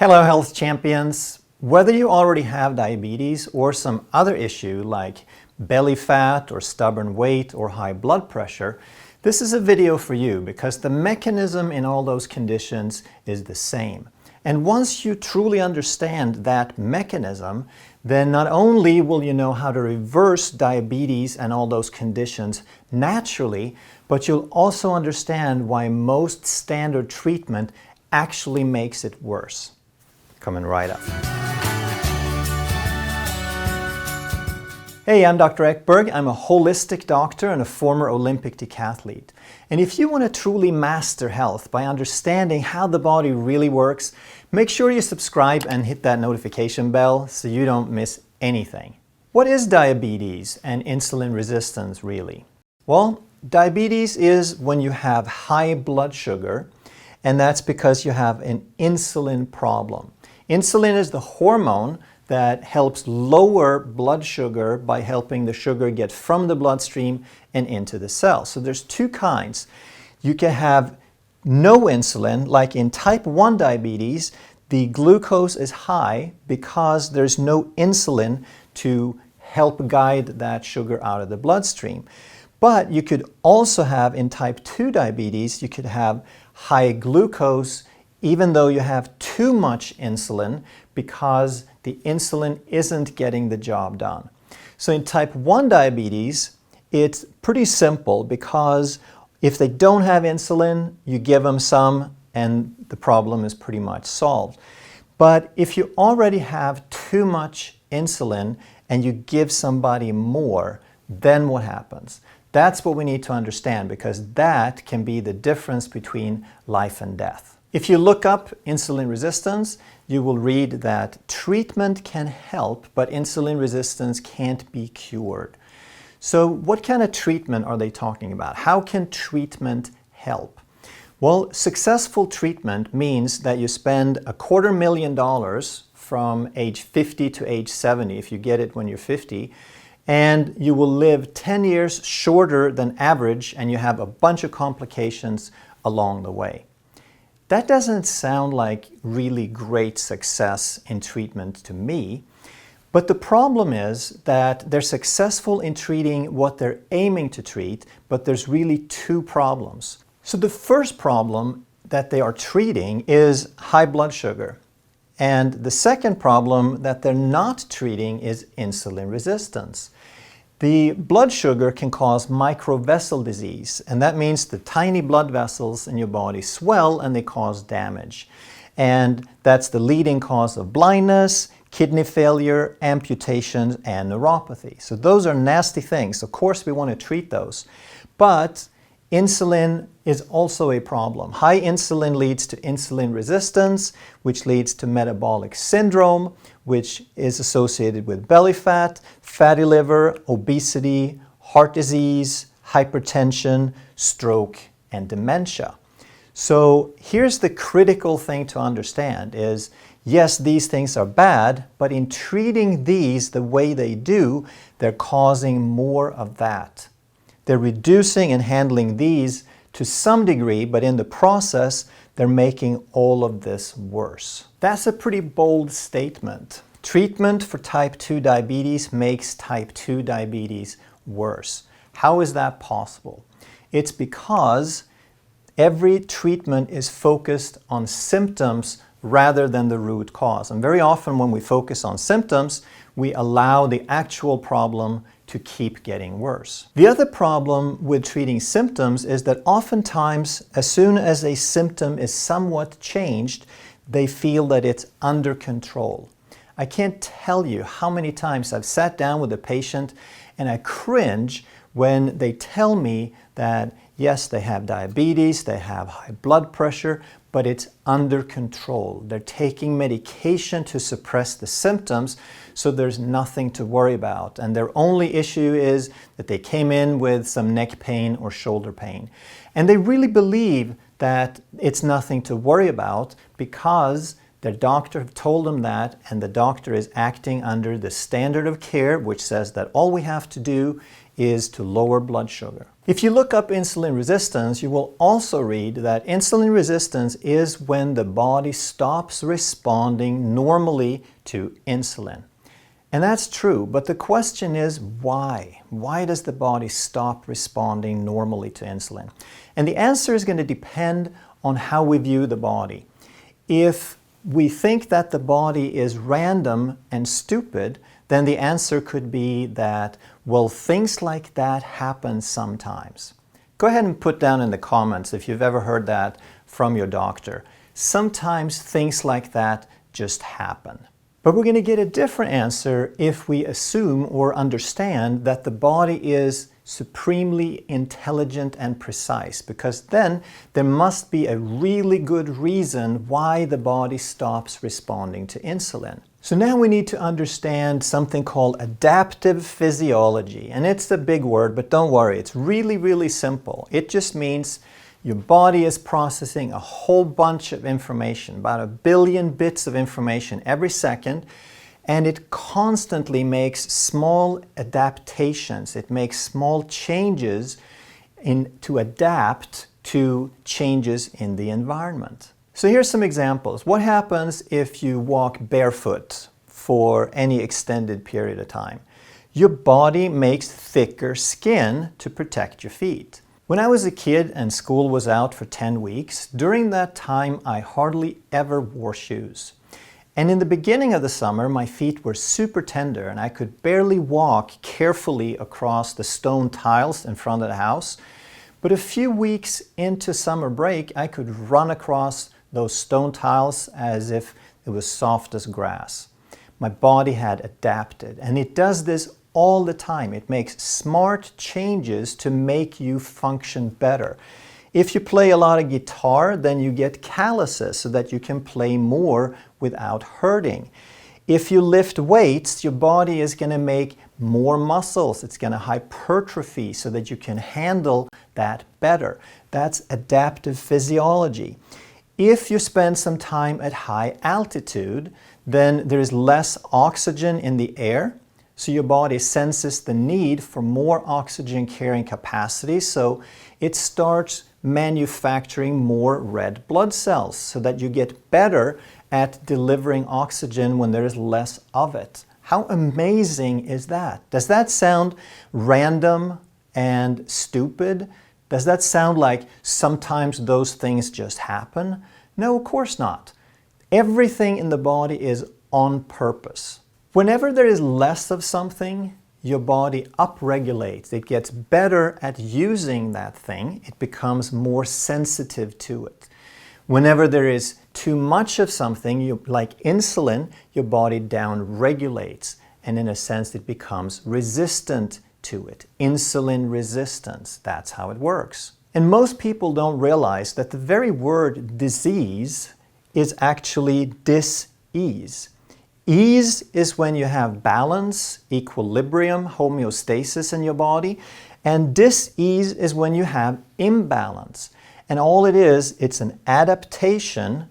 Hello, health champions. Whether you already have diabetes or some other issue like belly fat or stubborn weight or high blood pressure, this is a video for you because the mechanism in all those conditions is the same. And once you truly understand that mechanism, then not only will you know how to reverse diabetes and all those conditions naturally, but you'll also understand why most standard treatment actually makes it worse. Coming right up. Hey, I'm Dr. Ekberg. I'm a holistic doctor and a former Olympic decathlete. And if you want to truly master health by understanding how the body really works, make sure you subscribe and hit that notification bell so you don't miss anything. What is diabetes and insulin resistance really? Well, diabetes is when you have high blood sugar, and that's because you have an insulin problem. Insulin is the hormone that helps lower blood sugar by helping the sugar get from the bloodstream and into the cell. So there's two kinds. You can have no insulin, like in type 1 diabetes, the glucose is high because there's no insulin to help guide that sugar out of the bloodstream. But you could also have in type 2 diabetes, you could have high glucose even though you have too much insulin because the insulin isn't getting the job done. So in type 1 diabetes, it's pretty simple because if they don't have insulin, you give them some and the problem is pretty much solved. But if you already have too much insulin and you give somebody more, then what happens? That's what we need to understand because that can be the difference between life and death. If you look up insulin resistance, you will read that treatment can help, but insulin resistance can't be cured. So what kind of treatment are they talking about? How can treatment help? Well, successful treatment means that you spend $250,000 from age 50 to age 70, if you get it when you're 50, and you will live 10 years shorter than average, and you have a bunch of complications along the way. That doesn't sound like really great success in treatment to me, but the problem is that they're successful in treating what they're aiming to treat, but there's really two problems. So the first problem that they are treating is high blood sugar. And the second problem that they're not treating is insulin resistance. The blood sugar can cause microvessel disease, and that means the tiny blood vessels in your body swell and they cause damage. And that's the leading cause of blindness, kidney failure, amputations, and neuropathy. So those are nasty things. Of course, we want to treat those. But insulin is also a problem. High insulin leads to insulin resistance, which leads to metabolic syndrome, which is associated with belly fat, fatty liver, obesity, heart disease, hypertension, stroke, and dementia. So here's the critical thing to understand is, yes, these things are bad, but in treating these the way they do, they're causing more of that. They're reducing and handling these to some degree, but in the process, they're making all of this worse. That's a pretty bold statement. Treatment for type 2 diabetes makes type 2 diabetes worse. How is that possible? It's because every treatment is focused on symptoms rather than the root cause. And very often when we focus on symptoms, we allow the actual problem to keep getting worse. The other problem with treating symptoms is that oftentimes, as soon as a symptom is somewhat changed, they feel that it's under control. I can't tell you how many times I've sat down with a patient and I cringe when they tell me that yes, they have diabetes, they have high blood pressure, but it's under control. They're taking medication to suppress the symptoms, so there's nothing to worry about. And their only issue is that they came in with some neck pain or shoulder pain. And they really believe that it's nothing to worry about because their doctor told them that, and the doctor is acting under the standard of care, which says that all we have to do is to lower blood sugar. If you look up insulin resistance, you will also read that insulin resistance is when the body stops responding normally to insulin. And that's true, but the question is why? Why does the body stop responding normally to insulin? And the answer is going to depend on how we view the body. If we think that the body is random and stupid, then the answer could be that, well, things like that happen sometimes. Go ahead and put down in the comments if you've ever heard that from your doctor. Sometimes things like that just happen. But we're going to get a different answer if we assume or understand that the body is supremely intelligent and precise, because then there must be a really good reason why the body stops responding to insulin. So now we need to understand something called adaptive physiology. And it's a big word, but don't worry, it's really, really simple. It just means your body is processing a whole bunch of information, about 1 billion bits of information every second, and it constantly makes small adaptations. It makes small changes to adapt to changes in the environment. So here's some examples. What happens if you walk barefoot for any extended period of time? Your body makes thicker skin to protect your feet. When I was a kid and school was out for 10 weeks, during that time I hardly ever wore shoes. And in the beginning of the summer, my feet were super tender and I could barely walk carefully across the stone tiles in front of the house. But a few weeks into summer break, I could run across those stone tiles as if it was soft as grass. My body had adapted, and it does this all the time. It makes smart changes to make you function better. If you play a lot of guitar, then you get calluses so that you can play more without hurting. If you lift weights, your body is going to make more muscles. It's going to hypertrophy so that you can handle that better. That's adaptive physiology. If you spend some time at high altitude, then there is less oxygen in the air. So your body senses the need for more oxygen carrying capacity, so it starts manufacturing more red blood cells so that you get better at delivering oxygen when there is less of it. How amazing is that? Does that sound random and stupid? Does that sound like sometimes those things just happen? No, of course not. Everything in the body is on purpose. Whenever there is less of something, your body upregulates. It gets better at using that thing. It becomes more sensitive to it. Whenever there is too much of something, like insulin, your body downregulates. And in a sense, it becomes resistant to it. Insulin resistance, that's how it works. And most people don't realize that the very word disease is actually dis-ease. Ease is when you have balance, equilibrium, homeostasis in your body, and dis-ease is when you have imbalance. And all it is, it's an adaptation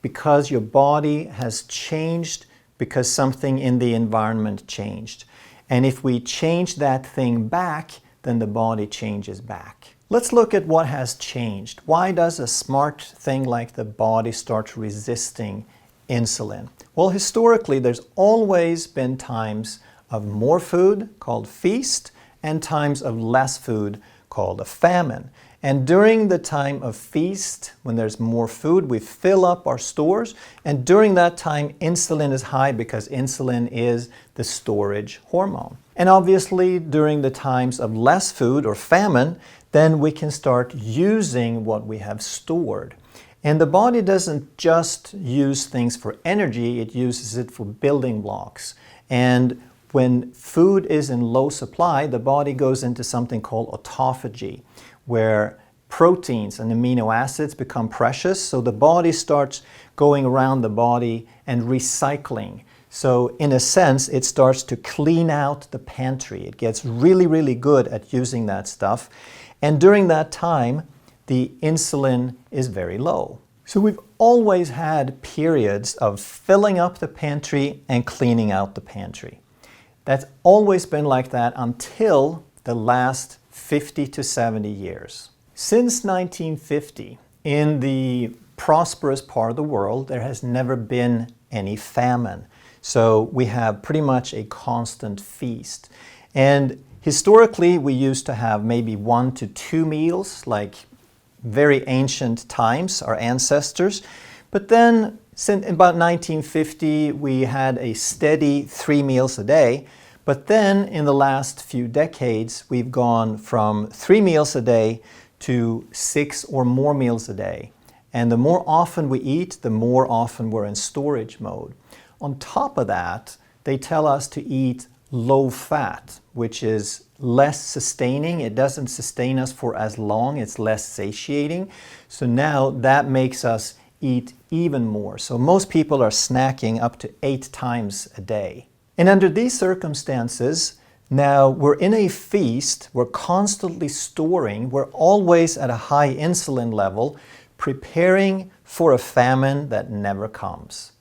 because your body has changed because something in the environment changed. And if we change that thing back, then the body changes back. Let's look at what has changed. Why does a smart thing like the body start resisting insulin? Well, historically, there's always been times of more food, called feast, and times of less food, called a famine. And during the time of feast, when there's more food, we fill up our stores. And during that time, insulin is high because insulin is the storage hormone. And obviously, during the times of less food or famine, then we can start using what we have stored. And the body doesn't just use things for energy, it uses it for building blocks. And when food is in low supply, the body goes into something called autophagy, where proteins and amino acids become precious, so the body starts going around the body and recycling. So in a sense, it starts to clean out the pantry. It gets really, really good at using that stuff. And during that time, the insulin is very low. So we've always had periods of filling up the pantry and cleaning out the pantry. That's always been like that until the last 50 to 70 years. Since 1950, in the prosperous part of the world, there has never been any famine. So we have pretty much a constant feast. And historically, we used to have maybe 1 to 2 meals, like very ancient times, our ancestors. But then, since about 1950, we had a steady 3 meals a day. But then, in the last few decades, we've gone from 3 meals a day to 6 or more meals a day. And the more often we eat, the more often we're in storage mode. On top of that, they tell us to eat low fat, which is less sustaining. It doesn't sustain us for as long. It's less satiating. So now that makes us eat even more. So most people are snacking up to 8 times a day. And under these circumstances, now we're in a feast, we're constantly storing, we're always at a high insulin level, preparing for a famine that never comes.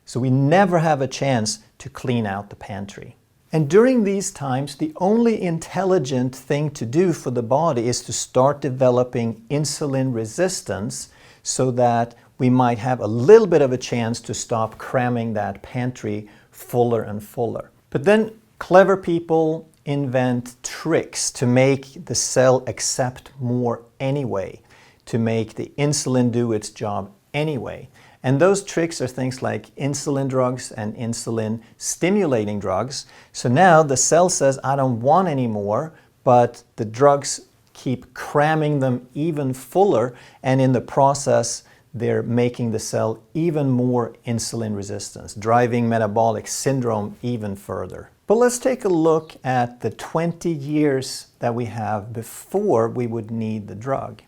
So we never have a chance to clean out the pantry. And during these times, the only intelligent thing to do for the body is to start developing insulin resistance so that we might have a little bit of a chance to stop cramming that pantry fuller and fuller. But then clever people invent tricks to make the cell accept more anyway, to make the insulin do its job anyway. And those tricks are things like insulin drugs and insulin stimulating drugs. So now the cell says, I don't want any more, but the drugs keep cramming them even fuller, and in the process, they're making the cell even more insulin resistant, driving metabolic syndrome even further. But let's take a look at the 20 years that we have before we would need the drug.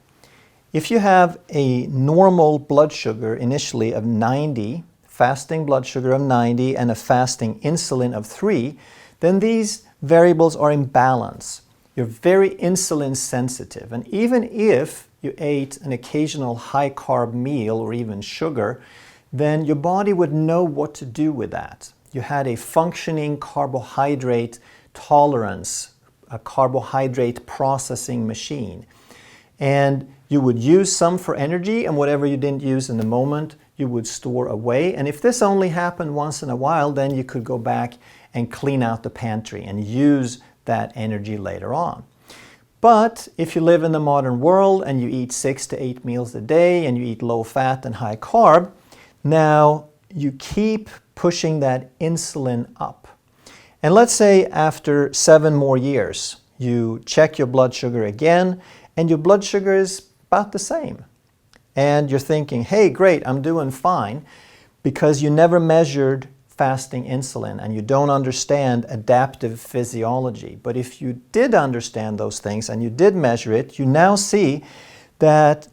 If you have a normal blood sugar initially of 90, fasting blood sugar of 90, and a fasting insulin of 3, then these variables are in balance. You're very insulin sensitive, and even if you ate an occasional high-carb meal or even sugar, then your body would know what to do with that. You had a functioning carbohydrate tolerance, a carbohydrate processing machine. And you would use some for energy, and whatever you didn't use in the moment, you would store away. And if this only happened once in a while, then you could go back and clean out the pantry and use that energy later on. But if you live in the modern world and you eat 6 to 8 meals a day and you eat low fat and high carb, now you keep pushing that insulin up. And let's say after 7 more years, you check your blood sugar again, and your blood sugar is about the same. And you're thinking, hey, great, I'm doing fine, because you never measured fasting insulin and you don't understand adaptive physiology. But if you did understand those things and you did measure it, you now see that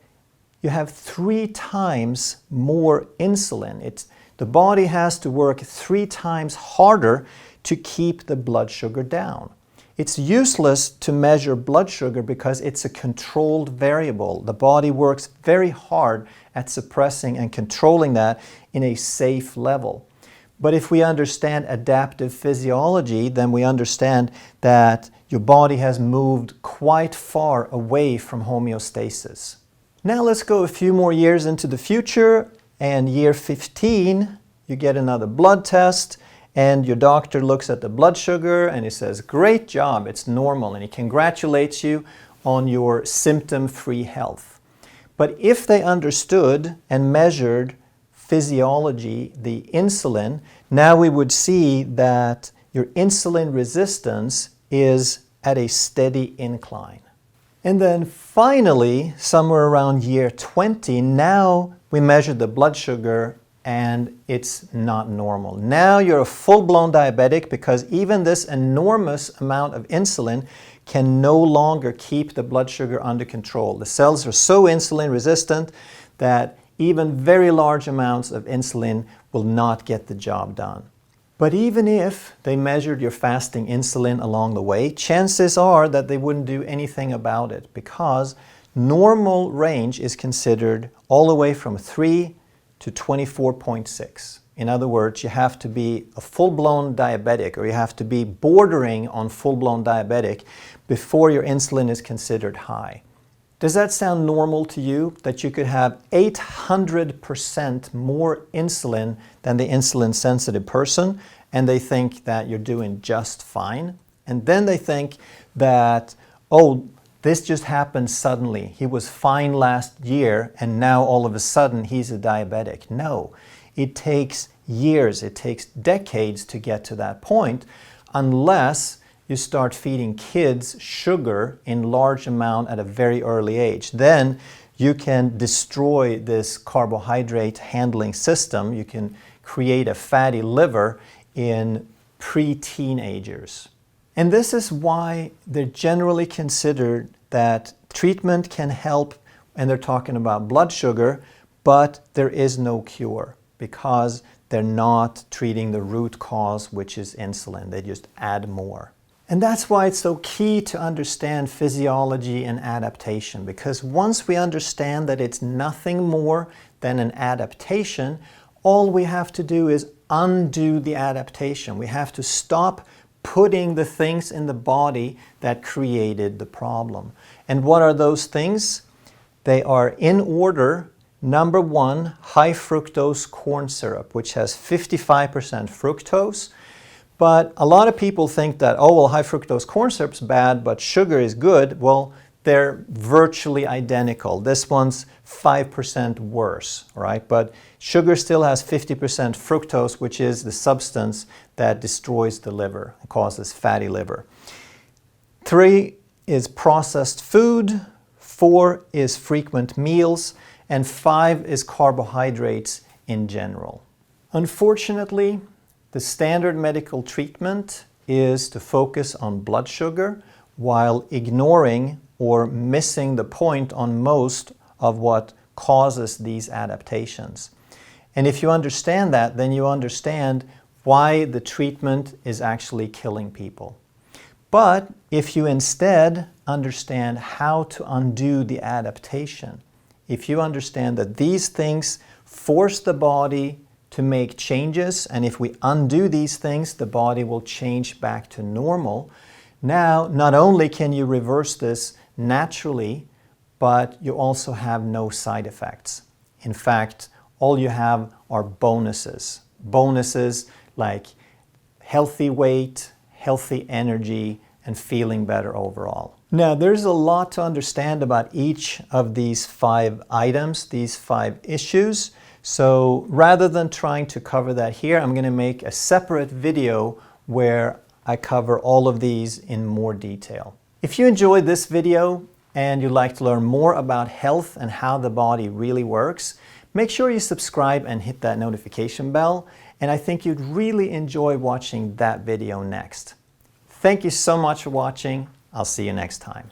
you have 3 times more insulin. The body has to work 3 times harder to keep the blood sugar down. It's useless to measure blood sugar because it's a controlled variable. The body works very hard at suppressing and controlling that in a safe level. But if we understand adaptive physiology, then we understand that your body has moved quite far away from homeostasis. Now let's go a few more years into the future, and year 15, you get another blood test, and your doctor looks at the blood sugar and he says, great job, it's normal, and he congratulates you on your symptom-free health. But if they understood and measured physiology, the insulin, now we would see that your insulin resistance is at a steady incline. And then finally, somewhere around year 20, now we measure the blood sugar and it's not normal. Now you're a full-blown diabetic because even this enormous amount of insulin can no longer keep the blood sugar under control. The cells are so insulin resistant that even very large amounts of insulin will not get the job done. But even if they measured your fasting insulin along the way, chances are that they wouldn't do anything about it because normal range is considered all the way from 3 to 24.6 In other words, you have to be a full-blown diabetic, or you have to be bordering on full-blown diabetic before your insulin is considered high. Does that sound normal to you, that you could have 800% more insulin than the insulin-sensitive person, and they think that you're doing just fine? And then they think that, oh, this just happened suddenly. He was fine last year, and now all of a sudden he's a diabetic. No, it takes years, it takes decades to get to that point, unless you start feeding kids sugar in large amount at a very early age. Then you can destroy this carbohydrate handling system. You can create a fatty liver in pre-teenagers. And this is why they're generally considered that treatment can help, and they're talking about blood sugar, but there is no cure because they're not treating the root cause, which is insulin. They just add more. And that's why it's so key to understand physiology and adaptation, because once we understand that it's nothing more than an adaptation, all we have to do is undo the adaptation. We have to stop putting the things in the body that created the problem. And what are those things? They are, in order, number one, high fructose corn syrup, which has 55% fructose. But a lot of people think that, oh, well, high fructose corn syrup is bad, but sugar is good. Well, they're virtually identical. This one's 5% worse, right? But sugar still has 50% fructose, which is the substance that destroys the liver and causes fatty liver. 3 is processed food, 4 is frequent meals, and 5 is carbohydrates in general. Unfortunately, the standard medical treatment is to focus on blood sugar while ignoring or missing the point on most of what causes these adaptations. And if you understand that, then you understand why the treatment is actually killing people. But if you instead understand how to undo the adaptation, if you understand that these things force the body to make changes, and if we undo these things, the body will change back to normal. Now, not only can you reverse this naturally, but you also have no side effects. In fact, all you have are bonuses. Bonuses like healthy weight, healthy energy, and feeling better overall. Now, there's a lot to understand about each of these 5 items, these 5 issues. So rather than trying to cover that here, I'm going to make a separate video where I cover all of these in more detail. If you enjoyed this video and you'd like to learn more about health and how the body really works, make sure you subscribe and hit that notification bell. And I think you'd really enjoy watching that video next. Thank you so much for watching. I'll see you next time.